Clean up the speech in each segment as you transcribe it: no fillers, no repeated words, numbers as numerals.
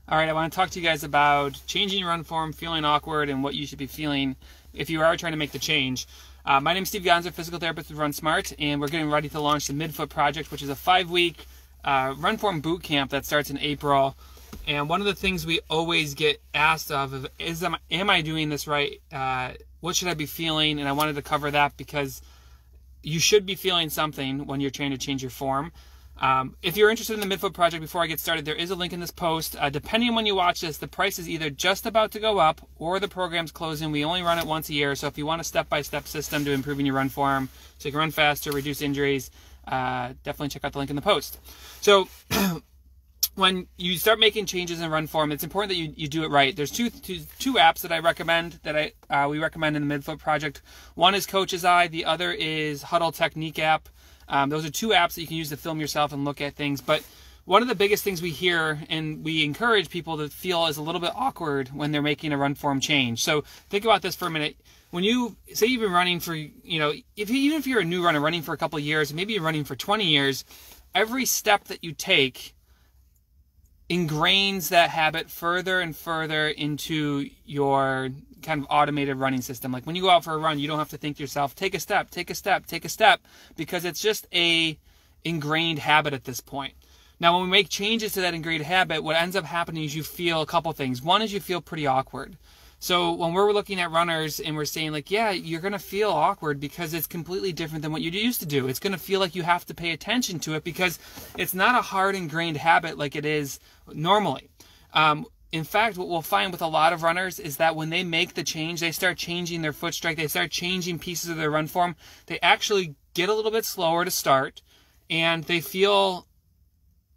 All right, I want to talk to you guys about changing your run form, feeling awkward, and what you should be feeling if you are trying to make the change. My name is Steve Gonzo, physical therapist with Run Smart, and we're getting ready to launch the MidFoot Project, which is a 5-week run form boot camp that starts in April. And one of the things we always get asked of is, am I doing this right? What should I be feeling? And I wanted to cover that because you should be feeling something when you're trying to change your form. If you're interested in the MidFoot Project, before I get started, there is a link in this post. Depending on when you watch this, the price is either just about to go up or the program's closing. We only run it once a year, so if you want a step-by-step system to improving your run form, so you can run faster, reduce injuries, definitely check out the link in the post. So when you start making changes in run form, it's important that you do it right. There's two apps that I recommend, that we recommend in the MidFoot Project. One is Coach's Eye, the other is Huddle Technique app. Those are two apps that you can use to film yourself and look at things. But one of the biggest things we hear and we encourage people to feel is a little bit awkward when they're making a run form change. So think about this for a minute. When you say you've been running for, even if you're a new runner running for a couple of years, maybe you're running for 20 years, every step that you take ingrains that habit further and further into your kind of automated running system. Like when you go out for a run, you don't have to think to yourself, take a step, take a step, take a step, because it's just a ingrained habit at this point. Now, when we make changes to that ingrained habit, what ends up happening is you feel a couple things. One is you feel pretty awkward. So when we're looking at runners and we're saying like, yeah, you're going to feel awkward because it's completely different than what you used to do. It's going to feel like you have to pay attention to it because it's not a hard ingrained habit like it is normally. In fact, what we'll find with a lot of runners is that when they make the change, they start changing their foot strike, they start changing pieces of their run form, they actually get a little bit slower to start, and they feel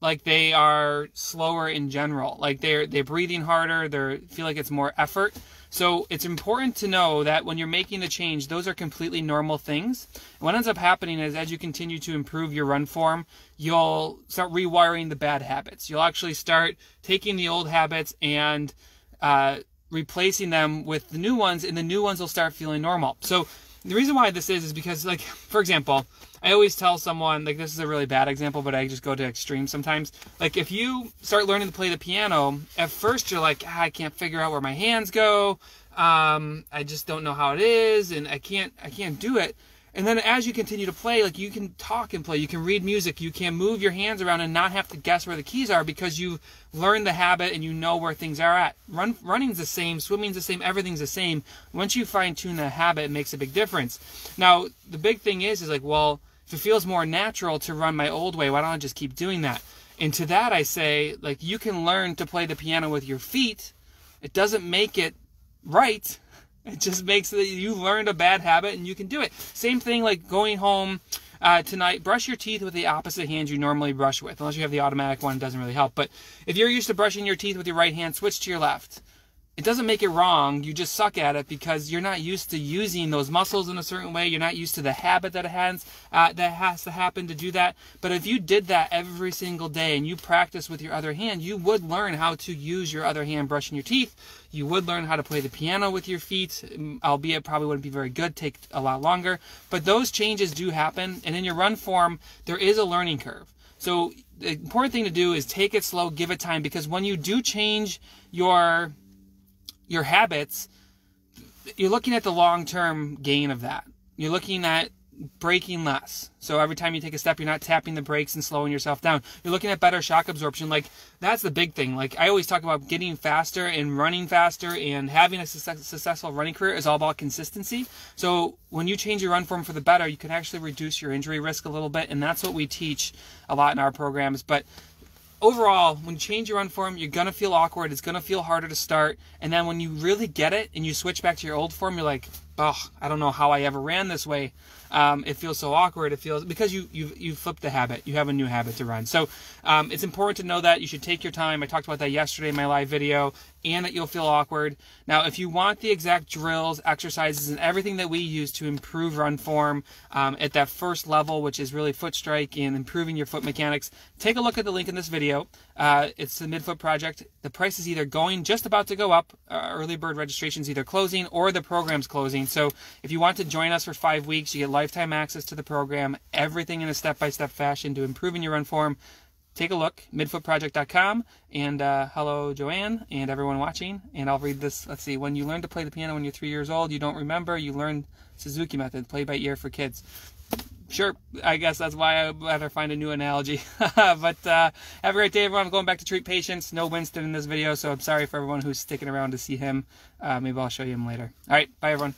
like they are slower in general. Like they're breathing harder, they feel like it's more effort. So it's important to know that when you're making the change, those are completely normal things. And what ends up happening is as you continue to improve your run form, you'll start rewiring the bad habits. You'll actually start taking the old habits and replacing them with the new ones, and the new ones will start feeling normal. So the reason why this is because, like, for example, I always tell someone, like, this is a really bad example, but I just go to extremes sometimes. Like, if you start learning to play the piano, at first you're like, I can't figure out where my hands go. I just don't know how it is, and I can't do it. And then as you continue to play, like, you can talk and play, you can read music, you can move your hands around and not have to guess where the keys are because you've learned the habit and you know where things are at. Running's the same, swimming's the same, everything's the same. Once you fine-tune the habit, it makes a big difference. Now, the big thing is like, well, if it feels more natural to run my old way, why don't I just keep doing that? And to that I say, like, you can learn to play the piano with your feet. It doesn't make it right. It just makes it that you learned a bad habit and you can do it. Same thing like going home tonight, brush your teeth with the opposite hand you normally brush with. Unless you have the automatic one, it doesn't really help. But if you're used to brushing your teeth with your right hand, switch to your left. It doesn't make it wrong. You just suck at it because you're not used to using those muscles in a certain way. You're not used to the habit that has to happen to do that. But if you did that every single day and you practice with your other hand, you would learn how to use your other hand brushing your teeth. You would learn how to play the piano with your feet, albeit probably wouldn't be very good, take a lot longer. But those changes do happen, and in your run form, there is a learning curve. So the important thing to do is take it slow, give it time, because when you do change your habits, you're looking at the long-term gain of that. You're looking at braking less. So every time you take a step, you're not tapping the brakes and slowing yourself down. You're looking at better shock absorption. Like, that's the big thing. Like, I always talk about getting faster and running faster, and having a successful running career is all about consistency. So when you change your run form for the better, you can actually reduce your injury risk a little bit, and that's what we teach a lot in our programs. But overall, when you change your run form, you're going to feel awkward. It's going to feel harder to start. And then when you really get it and you switch back to your old form, you're like, oh, I don't know how I ever ran this way. It feels so awkward. It feels because you flipped the habit. You have a new habit to run. So it's important to know that. You should take your time. I talked about that yesterday in my live video, and that you'll feel awkward. Now, if you want the exact drills, exercises, and everything that we use to improve run form at that first level, which is really foot strike and improving your foot mechanics, take a look at the link in this video. It's the MidFoot Project. The price is either just about to go up. Early bird registration is either closing or the program's closing. So if you want to join us for 5 weeks, you get lifetime access to the program, everything in a step-by-step fashion to improving your run form. take a look, midfootproject.com, and hello, Joanne, and everyone watching. And I'll read this. Let's see. When you learn to play the piano when you're 3 years old, you don't remember. You learn Suzuki method, play by ear for kids. Sure, I guess that's why I'd rather find a new analogy. But have a great day, everyone. I'm going back to treat patients. No Winston in this video, so I'm sorry for everyone who's sticking around to see him. Maybe I'll show you him later. All right, bye, everyone.